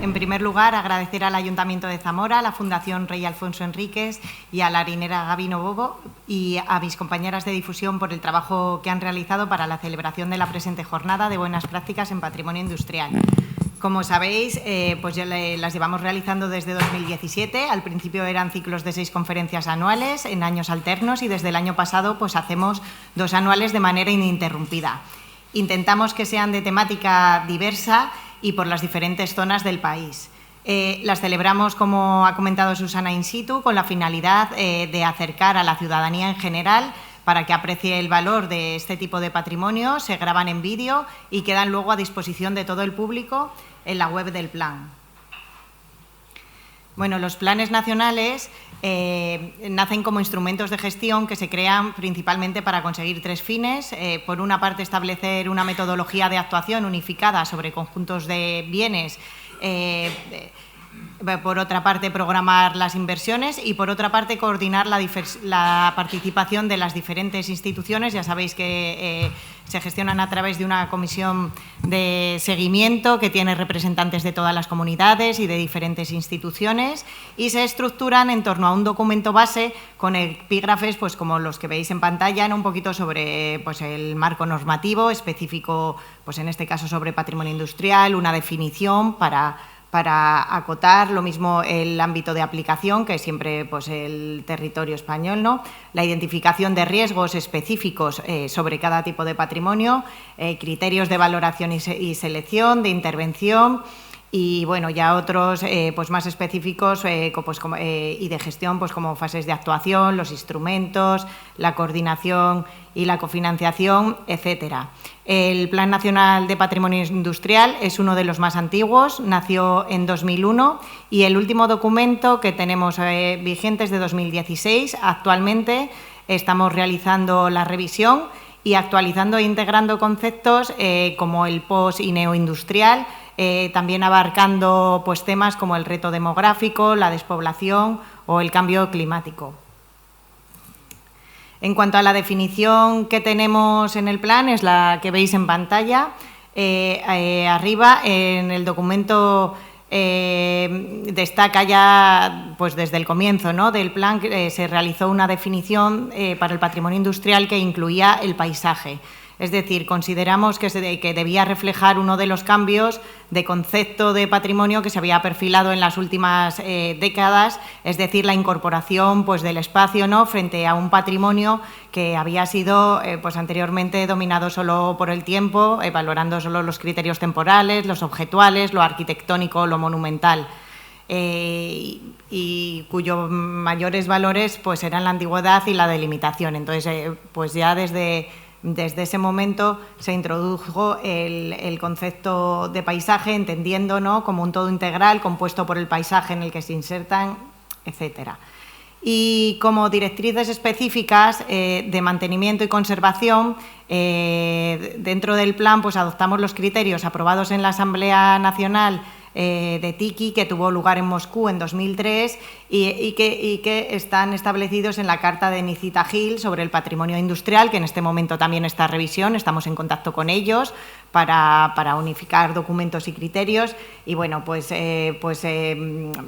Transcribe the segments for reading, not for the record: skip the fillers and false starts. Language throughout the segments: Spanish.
En primer lugar, agradecer al Ayuntamiento de Zamora, a la Fundación Rey Alfonso Enríquez y a la harinera Gabino Bobo y a mis compañeras de difusión por el trabajo que han realizado para la celebración de la presente jornada de buenas prácticas en patrimonio industrial. Como sabéis, pues ya las llevamos realizando desde 2017. Al principio eran ciclos de 6 conferencias anuales en años alternos y desde el año pasado pues hacemos 2 anuales de manera ininterrumpida. Intentamos que sean de temática diversa y por las diferentes zonas del país. Las celebramos, como ha comentado Susana, in situ, con la finalidad de acercar a la ciudadanía en general para que aprecie el valor de este tipo de patrimonio. Se graban en vídeo y quedan luego a disposición de todo el público en la web del plan. Bueno, los planes nacionales nacen como instrumentos de gestión que se crean principalmente para conseguir 3 fines. Por una parte, establecer una metodología de actuación unificada sobre conjuntos de bienes. Por otra parte, programar las inversiones y, por otra parte, coordinar la participación de las diferentes instituciones. Ya sabéis que se gestionan a través de una comisión de seguimiento que tiene representantes de todas las comunidades y de diferentes instituciones y se estructuran en torno a un documento base con epígrafes pues, como los que veis en pantalla, ¿no? Un poquito sobre pues, el marco normativo específico, pues, en este caso sobre patrimonio industrial, una definición para acotar, lo mismo el ámbito de aplicación, que es siempre pues, el territorio español, ¿no? La identificación de riesgos específicos sobre cada tipo de patrimonio, criterios de valoración y selección, de intervención y, bueno, ya otros pues más específicos y de gestión, pues como fases de actuación, los instrumentos, la coordinación y la cofinanciación, etcétera. El Plan Nacional de Patrimonio Industrial es uno de los más antiguos, nació en 2001 y el último documento que tenemos vigente es de 2016. Actualmente estamos realizando la revisión y actualizando e integrando conceptos como el post y neoindustrial, también abarcando pues, temas como el reto demográfico, la despoblación o el cambio climático. En cuanto a la definición que tenemos en el plan, es la que veis en pantalla. Arriba, en el documento, destaca ya pues, desde el comienzo, ¿no? del plan que se realizó una definición para el patrimonio industrial que incluía el paisaje. Es decir, consideramos que debía reflejar uno de los cambios de concepto de patrimonio que se había perfilado en las últimas décadas, es decir, la incorporación pues, del espacio, ¿no? frente a un patrimonio que había sido pues, anteriormente dominado solo por el tiempo, valorando solo los criterios temporales, los objetuales, lo arquitectónico, lo monumental. Y cuyos mayores valores pues, eran la antigüedad y la delimitación. Entonces, pues ya desde ese momento se introdujo el concepto de paisaje, entendiendo, ¿no? como un todo integral compuesto por el paisaje en el que se insertan, etcétera. Y como directrices específicas de mantenimiento y conservación, dentro del plan pues, adoptamos los criterios aprobados en la Asamblea Nacional de TICI, que tuvo lugar en Moscú en 2003 y que están establecidos en la Carta de Nicita Gil sobre el patrimonio industrial, que en este momento también está en revisión, estamos en contacto con ellos para unificar documentos y criterios y, bueno, pues he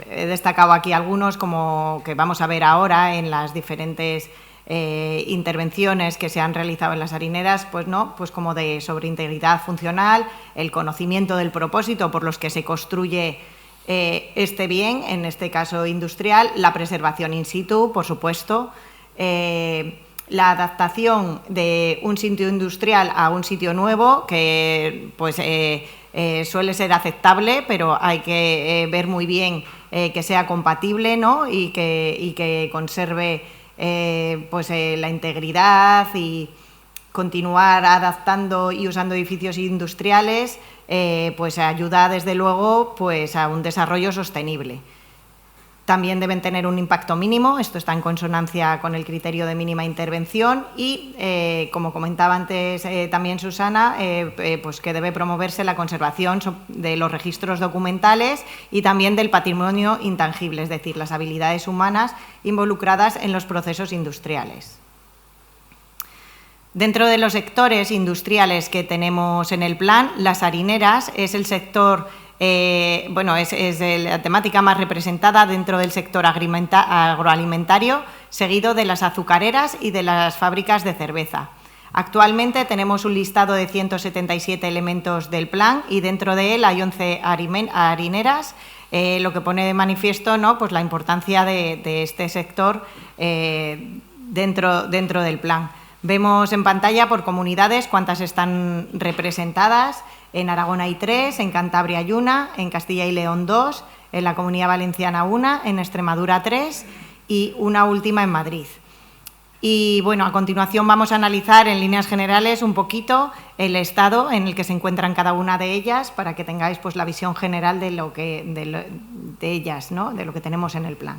destacado aquí algunos como que vamos a ver ahora en las diferentes intervenciones que se han realizado en las harineras, pues no, pues como sobre integridad funcional, el conocimiento del propósito por los que se construye este bien, en este caso industrial, la preservación in situ, por supuesto, la adaptación de un sitio industrial a un sitio nuevo, que pues suele ser aceptable, pero hay que ver muy bien que sea compatible, ¿no? y que conserve la integridad y continuar adaptando y usando edificios industriales, pues ayuda desde luego pues, a un desarrollo sostenible. También deben tener un impacto mínimo, esto está en consonancia con el criterio de mínima intervención y, como comentaba antes también Susana, pues que debe promoverse la conservación de los registros documentales y también del patrimonio intangible, es decir, las habilidades humanas involucradas en los procesos industriales. Dentro de los sectores industriales que tenemos en el plan, las harineras es el sector bueno, es la temática más representada dentro del sector agroalimentario, seguido de las azucareras y de las fábricas de cerveza. Actualmente tenemos un listado de 177 elementos del plan y dentro de él hay 11 harineras, lo que pone de manifiesto, ¿no?, pues la importancia de este sector dentro del plan. Vemos en pantalla por comunidades cuántas están representadas. En Aragón hay 3, en Cantabria hay 1, en Castilla y León 2, en la Comunidad Valenciana 1, en Extremadura 3 y una última en Madrid. Y bueno, a continuación vamos a analizar en líneas generales un poquito el estado en el que se encuentran cada una de ellas para que tengáis pues la visión general de ellas, ¿no?, de lo que tenemos en el plan.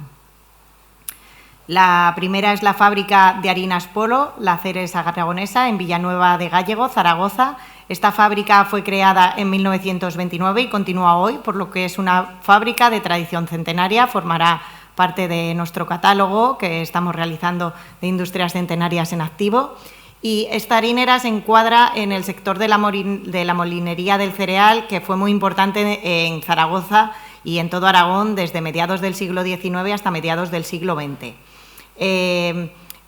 La primera es la fábrica de harinas Polo, la Ceres Aragonesa, en Villanueva de Gállego, Zaragoza. Esta fábrica fue creada en 1929 y continúa hoy, por lo que es una fábrica de tradición centenaria, formará parte de nuestro catálogo que estamos realizando de industrias centenarias en activo. Y esta harinera se encuadra en el sector de la molinería del cereal, que fue muy importante en Zaragoza y en todo Aragón desde mediados del siglo XIX hasta mediados del siglo XX.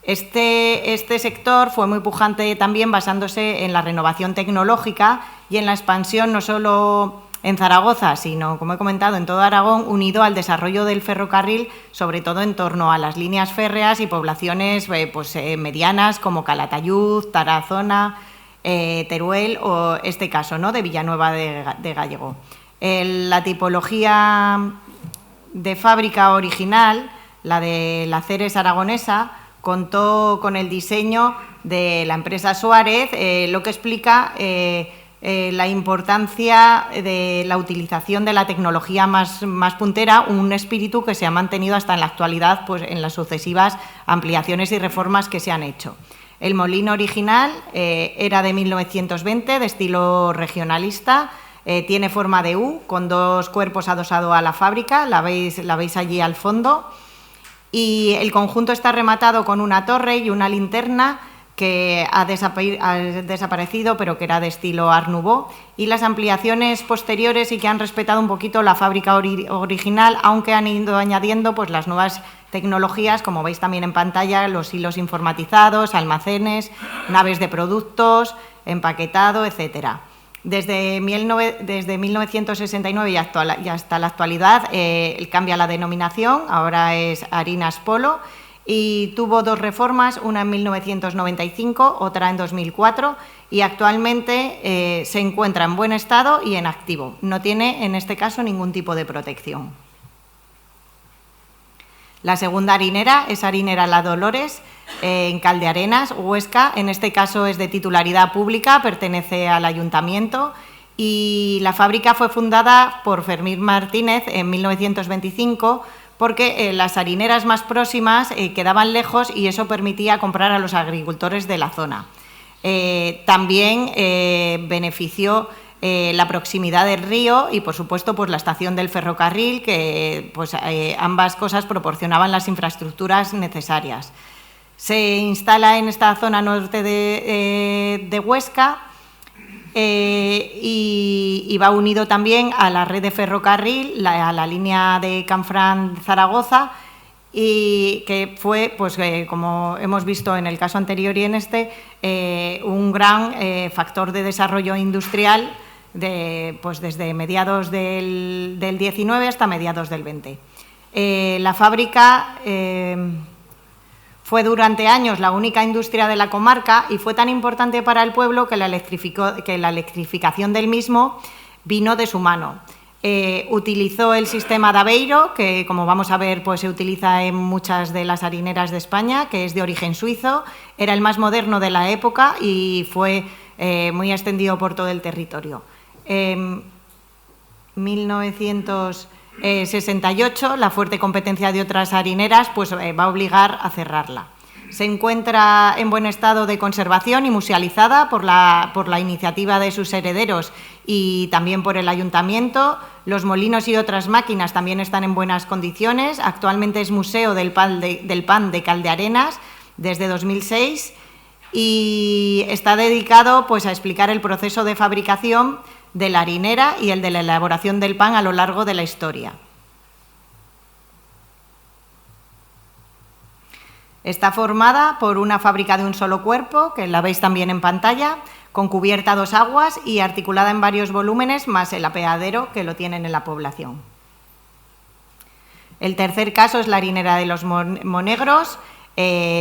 Este sector fue muy pujante también basándose en la renovación tecnológica y en la expansión no solo en Zaragoza, sino, como he comentado, en todo Aragón, unido al desarrollo del ferrocarril, sobre todo en torno a las líneas férreas y poblaciones medianas como Calatayud, Tarazona, Teruel o este caso, ¿no?, de Villanueva de Gállego. La tipología de fábrica original, la de la Ceres Aragonesa, contó con el diseño de la empresa Suárez, lo que explica la importancia de la utilización de la tecnología más puntera, un espíritu que se ha mantenido hasta en la actualidad pues, en las sucesivas ampliaciones y reformas que se han hecho. El molino original era de 1920, de estilo regionalista, tiene forma de U, con 2 cuerpos adosados a la fábrica, la veis allí al fondo, y el conjunto está rematado con una torre y una linterna que ha desaparecido, pero que era de estilo Art Nouveau, y las ampliaciones posteriores sí que han respetado un poquito la fábrica original, aunque han ido añadiendo pues, las nuevas tecnologías, como veis también en pantalla, los hilos informatizados, almacenes, naves de productos, empaquetado, etcétera. Desde 1969 y hasta la actualidad cambia la denominación, ahora es Harinas Polo, y tuvo 2 reformas, una en 1995, otra en 2004, y actualmente se encuentra en buen estado y en activo. No tiene, en este caso, ningún tipo de protección. La segunda harinera es Harinera La Dolores, en Caldearenas, Huesca. En este caso es de titularidad pública, pertenece al ayuntamiento y la fábrica fue fundada por Fermín Martínez en 1925 porque las harineras más próximas quedaban lejos y eso permitía comprar a los agricultores de la zona. También benefició la proximidad del río y, por supuesto, pues, la estación del ferrocarril, que pues, ambas cosas proporcionaban las infraestructuras necesarias. Se instala en esta zona norte de Huesca y va unido también a la red de ferrocarril, a la línea de Canfranc-Zaragoza, y que fue, pues, como hemos visto en el caso anterior y en este, un gran factor de desarrollo industrial pues, desde mediados del 19 hasta mediados del 20. La fábrica fue durante años la única industria de la comarca y fue tan importante para el pueblo que la electrificación del mismo vino de su mano. Utilizó el sistema de Aveiro, que como vamos a ver pues, se utiliza en muchas de las harineras de España, que es de origen suizo, era el más moderno de la época y fue muy extendido por todo el territorio. En 1968, la fuerte competencia de otras harineras pues, va a obligar a cerrarla. Se encuentra en buen estado de conservación y musealizada por la iniciativa de sus herederos y también por el ayuntamiento. Los molinos y otras máquinas también están en buenas condiciones. Actualmente es Museo del Pan de Caldearenas desde 2006 y está dedicado pues, a explicar el proceso de fabricación de la harinera y el de la elaboración del pan a lo largo de la historia. Está formada por una fábrica de un solo cuerpo, que la veis también en pantalla, con cubierta a 2 aguas y articulada en varios volúmenes, más el apeadero que lo tienen en la población. El tercer caso es la harinera de los Monegros,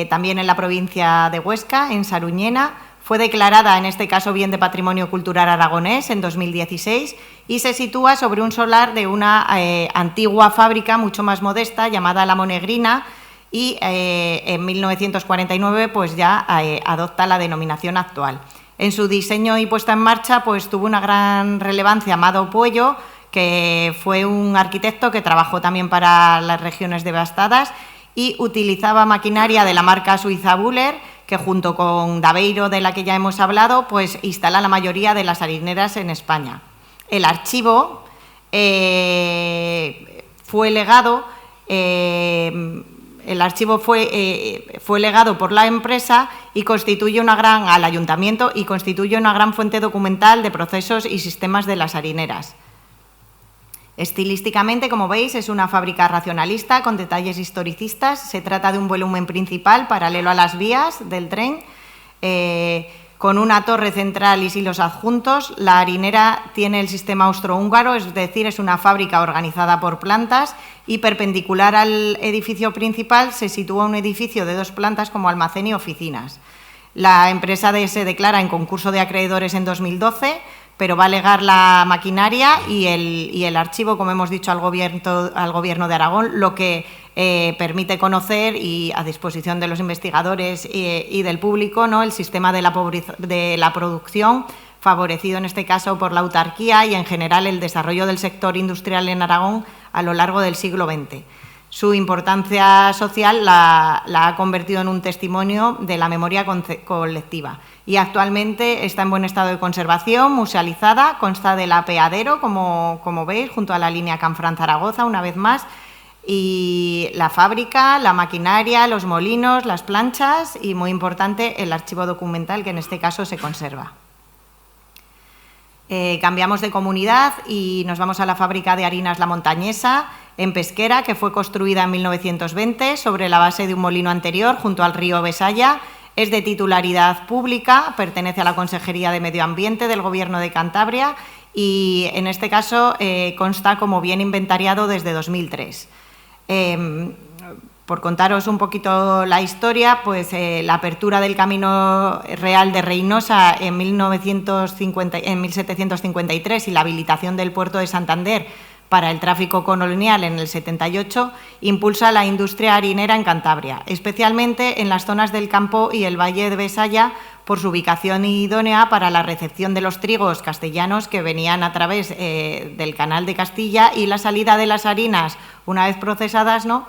también en la provincia de Huesca, en Saruñena. Fue declarada, en este caso, Bien de Patrimonio Cultural Aragonés en 2016 y se sitúa sobre un solar de una antigua fábrica mucho más modesta llamada La Monegrina, y en 1949 pues ya adopta la denominación actual. En su diseño y puesta en marcha pues tuvo una gran relevancia Amado Puello, que fue un arquitecto que trabajó también para las regiones devastadas y utilizaba maquinaria de la marca suiza Buller, que junto con Daveiro, de la que ya hemos hablado, pues instala la mayoría de las harineras en España. El archivo fue legado. El archivo fue legado por la empresa y constituye al ayuntamiento y constituye una gran fuente documental de procesos y sistemas de las harineras. Estilísticamente, como veis, es una fábrica racionalista con detalles historicistas. Se trata de un volumen principal paralelo a las vías del tren, con una torre central y silos adjuntos. La harinera tiene el sistema austrohúngaro, es decir, es una fábrica organizada por plantas, y perpendicular al edificio principal se sitúa un edificio de 2 plantas como almacén y oficinas. La empresa se declara en concurso de acreedores en 2012, pero va a legar la maquinaria y el archivo, como hemos dicho, al Gobierno de Aragón, lo que permite conocer, y a disposición de los investigadores y del público, ¿no?, el sistema de la producción, favorecido en este caso por la autarquía y en general el desarrollo del sector industrial en Aragón a lo largo del siglo XX. Su importancia social la ha convertido en un testimonio de la memoria colectiva y actualmente está en buen estado de conservación, musealizada, consta del apeadero, como veis, junto a la línea Canfranc-Zaragoza, una vez más, y la fábrica, la maquinaria, los molinos, las planchas y, muy importante, el archivo documental, que en este caso se conserva. Cambiamos de comunidad y nos vamos a la fábrica de harinas La Montañesa, en Pesquera, que fue construida en 1920 sobre la base de un molino anterior junto al río Besaya. Es de titularidad pública, pertenece a la Consejería de Medio Ambiente del Gobierno de Cantabria y, en este caso, consta como bien inventariado desde 2003. Por contaros un poquito la historia, pues la apertura del Camino Real de Reynosa en 1753 y la habilitación del puerto de Santander para el tráfico colonial en el 78 impulsa la industria harinera en Cantabria, especialmente en las zonas del Campo y el Valle de Besaya, por su ubicación idónea para la recepción de los trigos castellanos que venían a través del Canal de Castilla y la salida de las harinas, una vez procesadas, ¿no?,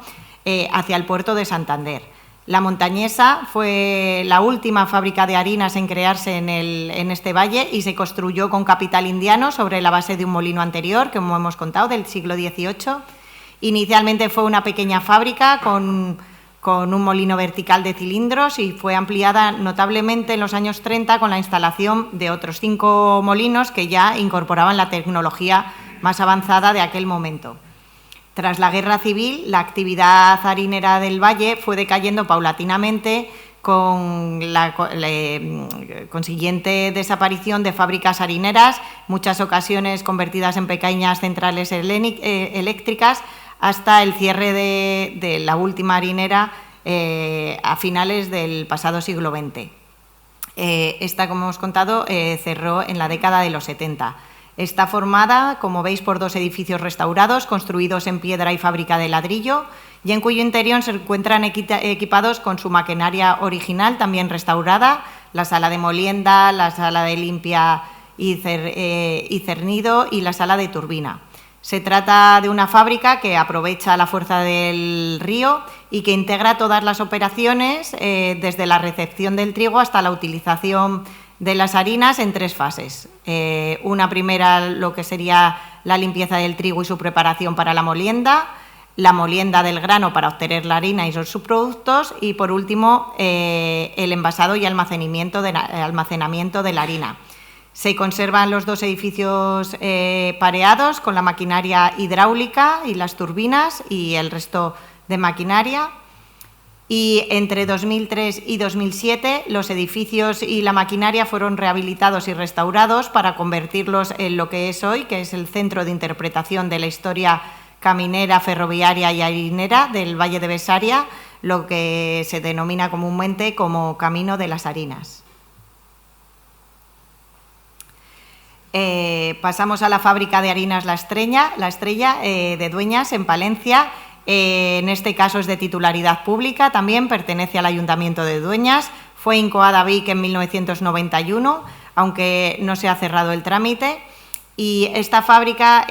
hacia el puerto de Santander. La Montañesa fue la última fábrica de harinas en crearse en este valle y se construyó con capital indiano sobre la base de un molino anterior, como hemos contado, del siglo XVIII. Inicialmente fue una pequeña fábrica con un molino vertical de cilindros y fue ampliada notablemente en los años 30 con la instalación de otros 5 molinos que ya incorporaban la tecnología más avanzada de aquel momento. Tras la Guerra Civil, la actividad harinera del valle fue decayendo paulatinamente con la consiguiente desaparición de fábricas harineras, muchas ocasiones convertidas en pequeñas centrales eléctricas, hasta el cierre de la última harinera a finales del pasado siglo XX. Esta, como hemos contado, cerró en la década de los 70. Está formada, como veis, por 2 edificios restaurados, construidos en piedra y fábrica de ladrillo, y en cuyo interior se encuentran equipados con su maquinaria original, también restaurada, la sala de molienda, la sala de limpia y cernido y la sala de turbina. Se trata de una fábrica que aprovecha la fuerza del río y que integra todas las operaciones, desde la recepción del trigo hasta la utilización de las harinas, en 3 fases. Una primera, lo que sería la limpieza del trigo y su preparación para la molienda del grano para obtener la harina y sus subproductos, y por último el envasado y almacenamiento de la harina. Se conservan los 2 edificios pareados con la maquinaria hidráulica y las turbinas y el resto de maquinaria. Y entre 2003 y 2007 los edificios y la maquinaria fueron rehabilitados y restaurados para convertirlos en lo que es hoy, que es el Centro de Interpretación de la Historia Caminera, Ferroviaria y Harinera del Valle de Besaria, lo que se denomina comúnmente como Camino de las Harinas. Pasamos a la fábrica de harinas La Estrella de Dueñas, en Palencia. En este caso es de titularidad pública, también pertenece al Ayuntamiento de Dueñas, fue incoada a Vic en 1991, aunque no se ha cerrado el trámite. Y esta fábrica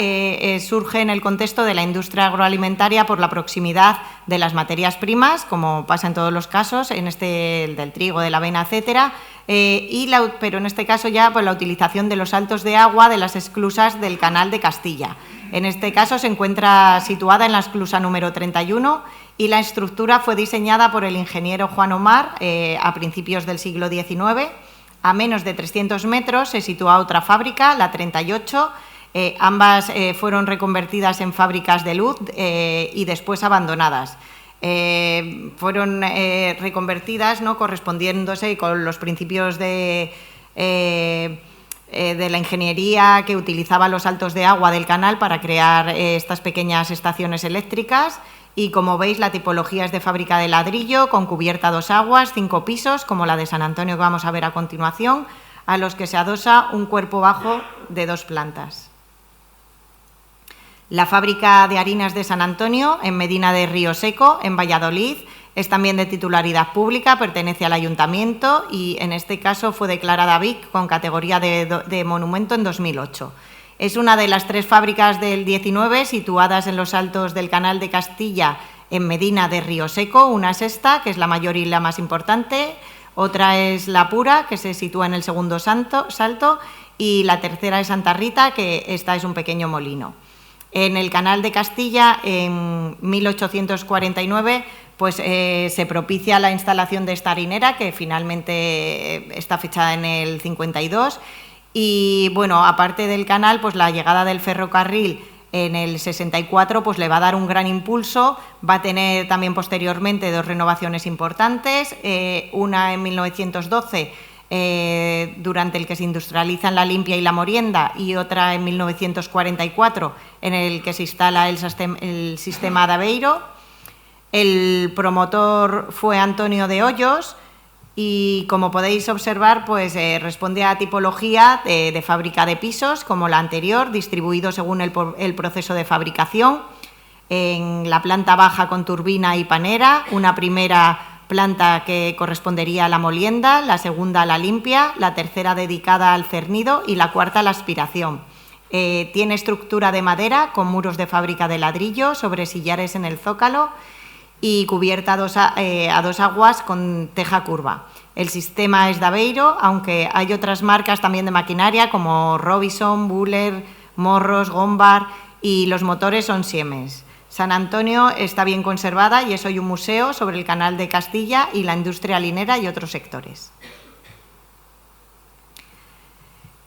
surge en el contexto de la industria agroalimentaria por la proximidad de las materias primas, como pasa en todos los casos, en el del trigo, de la avena, etcétera, pero en este caso ya por la utilización de los saltos de agua de las esclusas del Canal de Castilla. En este caso se encuentra situada en la esclusa número 31 y la estructura fue diseñada por el ingeniero Juan Omar a principios del siglo XIX. A menos de 300 metros se sitúa otra fábrica, la 38. Ambas fueron reconvertidas en fábricas de luz y después abandonadas. Fueron reconvertidas, ¿no?, correspondiéndose con los principios de la ingeniería que utilizaba los saltos de agua del canal para crear estas pequeñas estaciones eléctricas. Y como veis, la tipología es de fábrica de ladrillo, con cubierta a 2 aguas, 5 pisos, como la de San Antonio que vamos a ver a continuación, a los que se adosa un cuerpo bajo de 2 plantas. La fábrica de harinas de San Antonio, en Medina de Río Seco, en Valladolid, es también de titularidad pública, pertenece al Ayuntamiento y en este caso fue declarada Vic con categoría de monumento en 2008. Es una de las 3 fábricas del 19 situadas en los altos del Canal de Castilla, en Medina de Río Seco. Una es esta, que es la mayor y la más importante. Otra es La Pura, que se sitúa en el segundo salto. Y la tercera es Santa Rita, que esta es un pequeño molino. En el Canal de Castilla, en 1849, pues, se propicia la instalación de esta harinera, que finalmente está fechada en el 52. Y, bueno, aparte del canal, pues la llegada del ferrocarril en el 64 pues le va a dar un gran impulso. Va a tener también posteriormente 2 renovaciones importantes, una en 1912, durante el que se industrializan La Limpia y La Morienda, y otra en 1944, en el que se instala el sistema de Aveiro. El promotor fue Antonio de Hoyos. Y, como podéis observar, pues responde a tipología de fábrica de pisos, como la anterior, distribuido según el proceso de fabricación. En la planta baja con turbina y panera, una primera planta que correspondería a la molienda, la segunda a la limpia, la tercera dedicada al cernido y la cuarta a la aspiración. Tiene estructura de madera con muros de fábrica de ladrillo sobre sillares en el zócalo y cubierta a 2 aguas con teja curva. El sistema es de Aveiro, aunque hay otras marcas también de maquinaria como Robinson, Buller, Morros, Gombar, y los motores son Siemens. San Antonio está bien conservada y es hoy un museo sobre el Canal de Castilla y la industria harinera y otros sectores.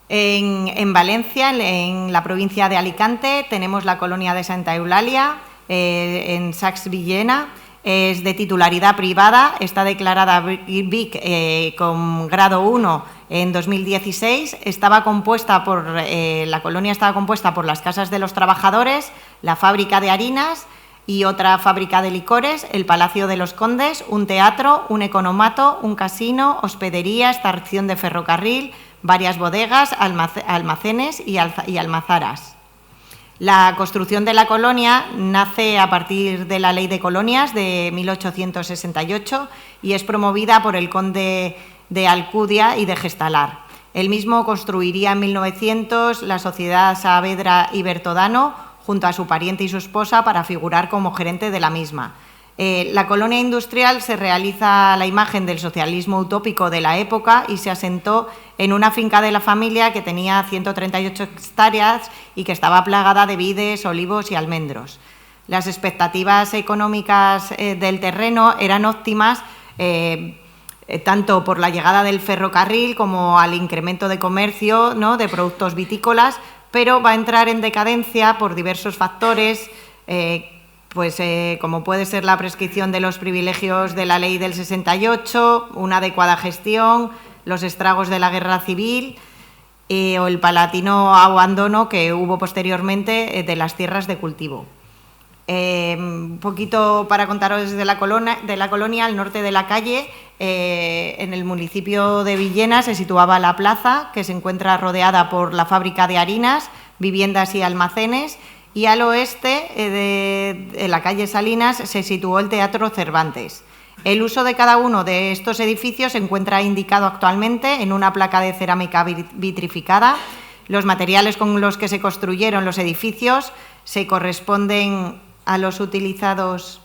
En Valencia, en la provincia de Alicante, tenemos la colonia de Santa Eulalia, en Sacs Villena. Es de titularidad privada, está declarada Vic con grado 1 en 2016. La colonia estaba compuesta por las casas de los trabajadores, la fábrica de harinas y otra fábrica de licores, el Palacio de los Condes, un teatro, un economato, un casino, hospedería, estación de ferrocarril, varias bodegas, almacenes y almazaras. La construcción de la colonia nace a partir de la Ley de Colonias de 1868 y es promovida por el conde de Alcudia y de Gestalar. Él mismo construiría en 1900 la Sociedad Saavedra y Bertodano junto a su pariente y su esposa para figurar como gerente de la misma. La colonia industrial se realiza a la imagen del socialismo utópico de la época y se asentó en una finca de la familia que tenía 138 hectáreas y que estaba plagada de vides, olivos y almendros. Las expectativas económicas del terreno eran óptimas, tanto por la llegada del ferrocarril como al incremento de comercio, ¿no?, de productos vitícolas, pero va a entrar en decadencia por diversos factores, como puede ser la prescripción de los privilegios de la Ley del 68, una adecuada gestión, los estragos de la guerra civil o el paulatino abandono que hubo posteriormente de las tierras de cultivo. Un poquito para contaros de la colonia, al norte de la calle, en el municipio de Villena se situaba la plaza, que se encuentra rodeada por la fábrica de harinas, viviendas y almacenes, y al oeste de la calle Salinas se situó el Teatro Cervantes. El uso de cada uno de estos edificios se encuentra indicado actualmente en una placa de cerámica vitrificada. Los materiales con los que se construyeron los edificios se corresponden a los utilizados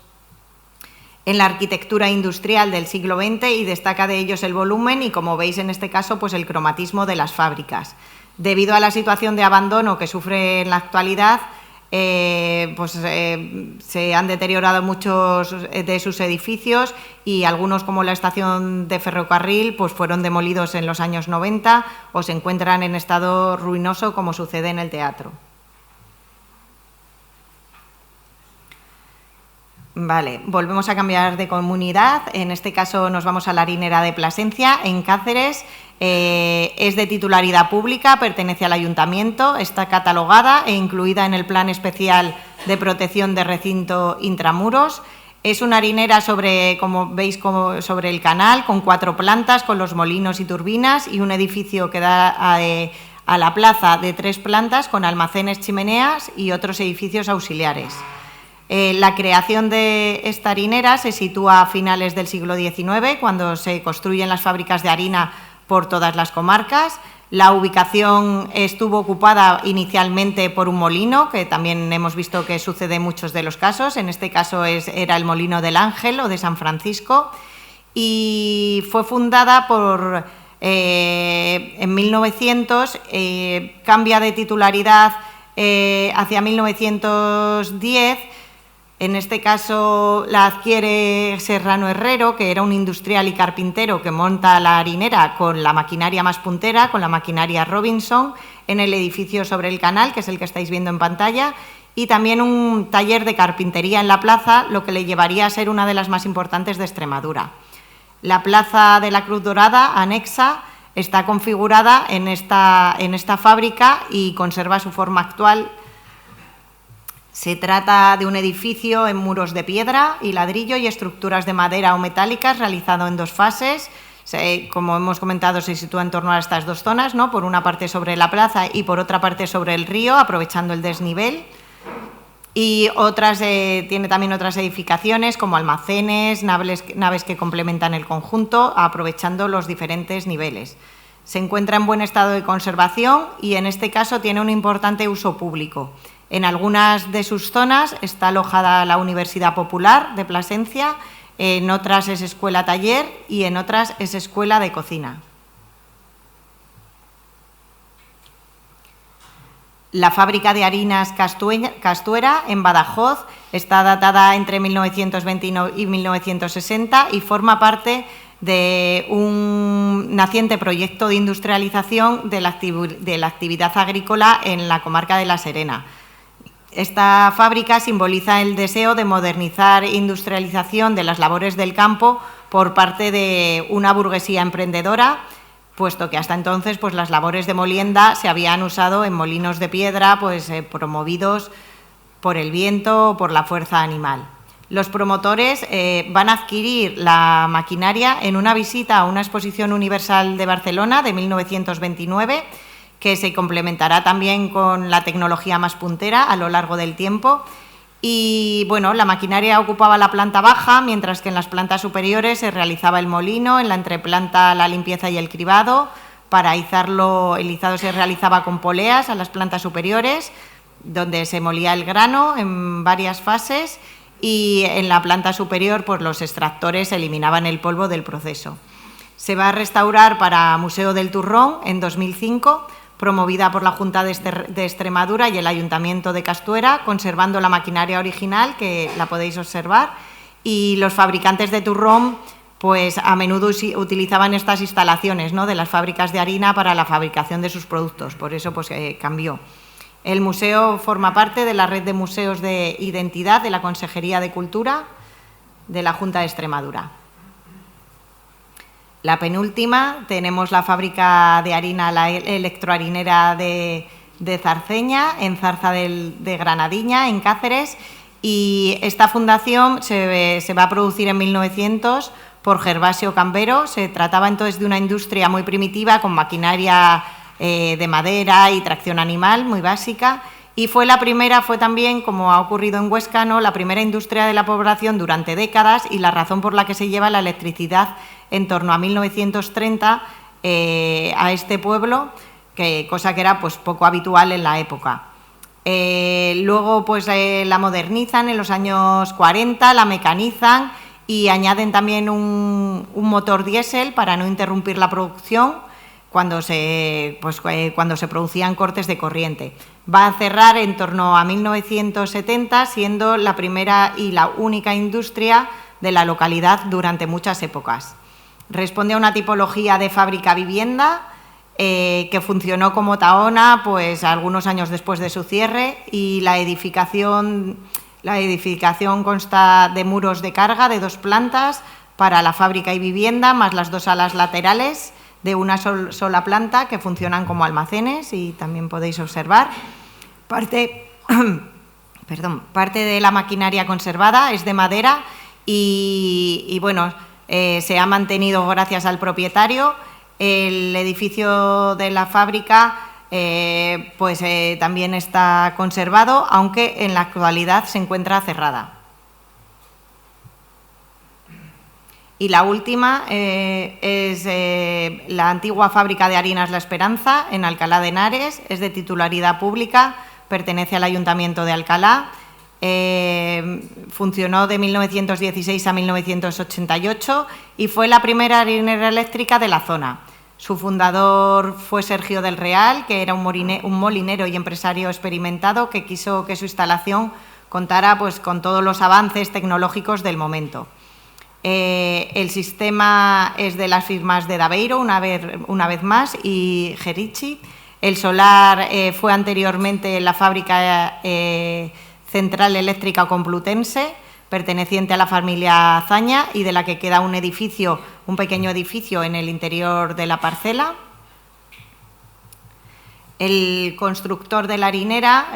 en la arquitectura industrial del siglo XX y destaca de ellos el volumen y, como veis en este caso, pues el cromatismo de las fábricas. Debido a la situación de abandono que sufre en la actualidad, se han deteriorado muchos de sus edificios y algunos, como la estación de ferrocarril, pues fueron demolidos en los años 90 o se encuentran en estado ruinoso, como sucede en el teatro. Vale, volvemos a cambiar de comunidad. En este caso nos vamos a la harinera de Plasencia, en Cáceres. Es de titularidad pública, pertenece al ayuntamiento, está catalogada e incluida en el Plan Especial de Protección de Recinto Intramuros. Es una harinera como veis, sobre el canal, con 4 plantas, con los molinos y turbinas, y un edificio que da a la plaza de 3 plantas, con almacenes, chimeneas y otros edificios auxiliares. La creación de esta harinera se sitúa a finales del siglo XIX, cuando se construyen las fábricas de harina por todas las comarcas. La ubicación estuvo ocupada inicialmente por un molino, que también hemos visto que sucede en muchos de los casos. En este caso era el Molino del Ángel o de San Francisco, y fue fundada en 1900, cambia de titularidad hacia 1910. En este caso la adquiere Serrano Herrero, que era un industrial y carpintero que monta la harinera con la maquinaria más puntera, con la maquinaria Robinson, en el edificio sobre el canal, que es el que estáis viendo en pantalla, y también un taller de carpintería en la plaza, lo que le llevaría a ser una de las más importantes de Extremadura. La Plaza de la Cruz Dorada, anexa, está configurada en esta fábrica y conserva su forma actual. Se trata de un edificio en muros de piedra y ladrillo y estructuras de madera o metálicas, realizado en 2 fases. Como hemos comentado, se sitúa en torno a estas 2 zonas, ¿no?, por una parte sobre la plaza y por otra parte sobre el río, aprovechando el desnivel. Y tiene también otras edificaciones como almacenes, naves que complementan el conjunto, aprovechando los diferentes niveles. Se encuentra en buen estado de conservación y en este caso tiene un importante uso público. En algunas de sus zonas está alojada la Universidad Popular de Plasencia, en otras es escuela-taller y en otras es escuela de cocina. La fábrica de harinas Castuera, en Badajoz, está datada entre 1929 y 1960 y forma parte de un naciente proyecto de industrialización de la actividad agrícola en la comarca de La Serena. Esta fábrica simboliza el deseo de modernizar e industrialización de las labores del campo por parte de una burguesía emprendedora, puesto que hasta entonces pues, las labores de molienda se habían usado en molinos de piedra promovidos por el viento o por la fuerza animal. Los promotores van a adquirir la maquinaria en una visita a una exposición universal de Barcelona de 1929, que se complementará también con la tecnología más puntera a lo largo del tiempo. Y bueno, la maquinaria ocupaba la planta baja, mientras que en las plantas superiores se realizaba el molino, en la entreplanta la limpieza y el cribado. Para izarlo, el izado se realizaba con poleas a las plantas superiores, donde se molía el grano en varias fases, y en la planta superior pues, los extractores eliminaban el polvo del proceso. Se va a restaurar para Museo del Turrón en 2005, promovida por la Junta de Extremadura y el Ayuntamiento de Castuera, conservando la maquinaria original, que la podéis observar, y los fabricantes de turrón pues a menudo utilizaban estas instalaciones, ¿no?, de las fábricas de harina para la fabricación de sus productos, por eso pues, cambió. El museo forma parte de la red de museos de identidad de la Consejería de Cultura de la Junta de Extremadura. La penúltima, tenemos la fábrica de harina, la electroharinera de Zarceña, en Zarza de Granadiña, en Cáceres, y esta fundación se va a producir en 1900 por Gervasio Cambero. Se trataba entonces de una industria muy primitiva, con maquinaria de madera y tracción animal, muy básica, y fue también, como ha ocurrido en Huesca, ¿no?, la primera industria de la población durante décadas, y la razón por la que se lleva la electricidad en torno a 1930 a este pueblo, cosa que era pues, poco habitual en la época. Luego pues, la modernizan en los años 40, la mecanizan y añaden también un motor diésel para no interrumpir la producción cuando se producían cortes de corriente. Va a cerrar en torno a 1970, siendo la primera y la única industria de la localidad durante muchas épocas. Responde a una tipología de fábrica-vivienda que funcionó como Tahona pues, algunos años después de su cierre, y la edificación consta de muros de carga de 2 plantas para la fábrica y vivienda, más las 2 salas laterales de una sola planta que funcionan como almacenes, y también podéis observar. Parte de la maquinaria conservada es de madera y bueno, se ha mantenido gracias al propietario. El edificio de la fábrica también está conservado, aunque en la actualidad se encuentra cerrada. Y la última es la antigua fábrica de harinas La Esperanza, en Alcalá de Henares. Es de titularidad pública, pertenece al Ayuntamiento de Alcalá. Funcionó de 1916 a 1988 y fue la primera harinera eléctrica de la zona. Su fundador fue Sergio del Real, que era un molinero y empresario experimentado que quiso que su instalación contara pues, con todos los avances tecnológicos del momento. El sistema es de las firmas de Daveiro, una vez más, y Gerici. El solar fue anteriormente la fábrica Central Eléctrica Complutense, perteneciente a la familia Azaña, y de la que queda un pequeño edificio en el interior de la parcela. El constructor de la harinera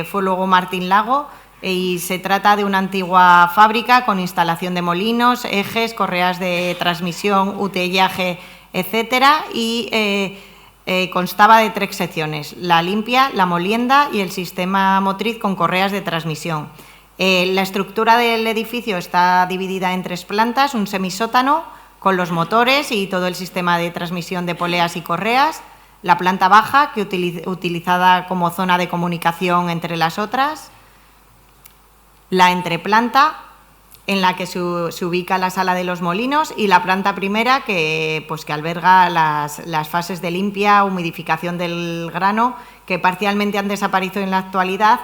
fue luego Martín Lago, y se trata de una antigua fábrica con instalación de molinos, ejes, correas de transmisión, utellaje, etcétera, y constaba de 3 secciones: la limpia, la molienda y el sistema motriz con correas de transmisión. La estructura del edificio está dividida en 3 plantas, un semisótano con los motores y todo el sistema de transmisión de poleas y correas, la planta baja, utilizada como zona de comunicación entre las otras, la entreplanta, en la que se ubica la sala de los molinos, y la planta primera, que alberga las fases de limpia, humidificación del grano, que parcialmente han desaparecido en la actualidad,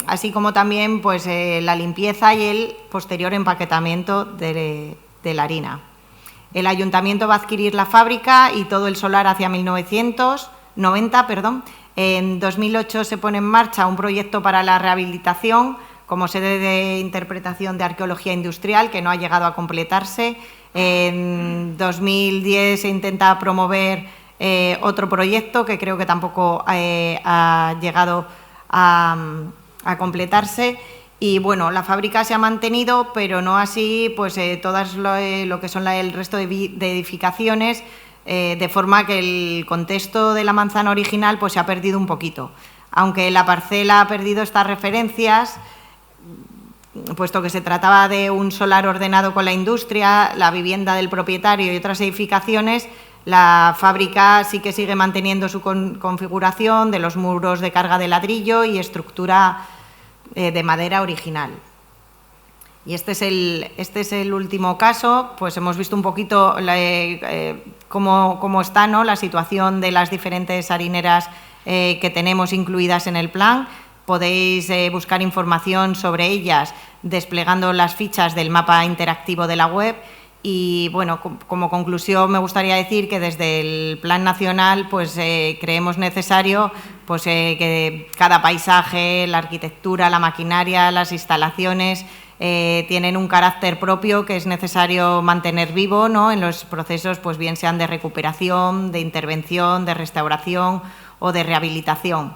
así como también pues, la limpieza y el posterior empaquetamiento de la harina. El Ayuntamiento va a adquirir la fábrica y todo el solar hacia 1990. En 2008 se pone en marcha un proyecto para la rehabilitación como sede de interpretación de arqueología industrial, que no ha llegado a completarse. En 2010 se intenta promover otro proyecto que creo que tampoco ha llegado a completarse. Y bueno, la fábrica se ha mantenido, pero no así pues, todas lo que son el resto de edificaciones, de forma que el contexto de la manzana original pues, se ha perdido un poquito. Aunque la parcela ha perdido estas referencias, puesto que se trataba de un solar ordenado con la industria, la vivienda del propietario y otras edificaciones, la fábrica sí que sigue manteniendo su configuración de los muros de carga de ladrillo y estructura de madera original. Y este es el último caso. Pues hemos visto un poquito cómo está, ¿no?, la situación de las diferentes harineras que tenemos incluidas en el plan. Podéis buscar información sobre ellas desplegando las fichas del mapa interactivo de la web, Y bueno, como conclusión me gustaría decir que desde el Plan Nacional pues, creemos necesario pues, que cada paisaje, la arquitectura, la maquinaria, las instalaciones tienen un carácter propio que es necesario mantener vivo, ¿no?, en los procesos, pues bien sean de recuperación, de intervención, de restauración o de rehabilitación.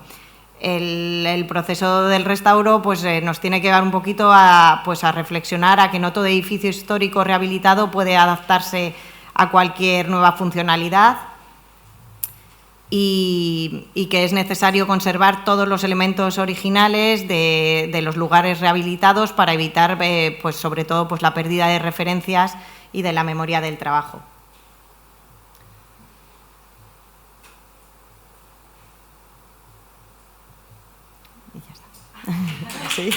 El proceso del restauro pues, nos tiene que dar un poquito pues, a reflexionar a que no todo edificio histórico rehabilitado puede adaptarse a cualquier nueva funcionalidad y que es necesario conservar todos los elementos originales de los lugares rehabilitados para evitar, pues, sobre todo, pues, la pérdida de referencias y de la memoria del trabajo. Y ya está. Sí.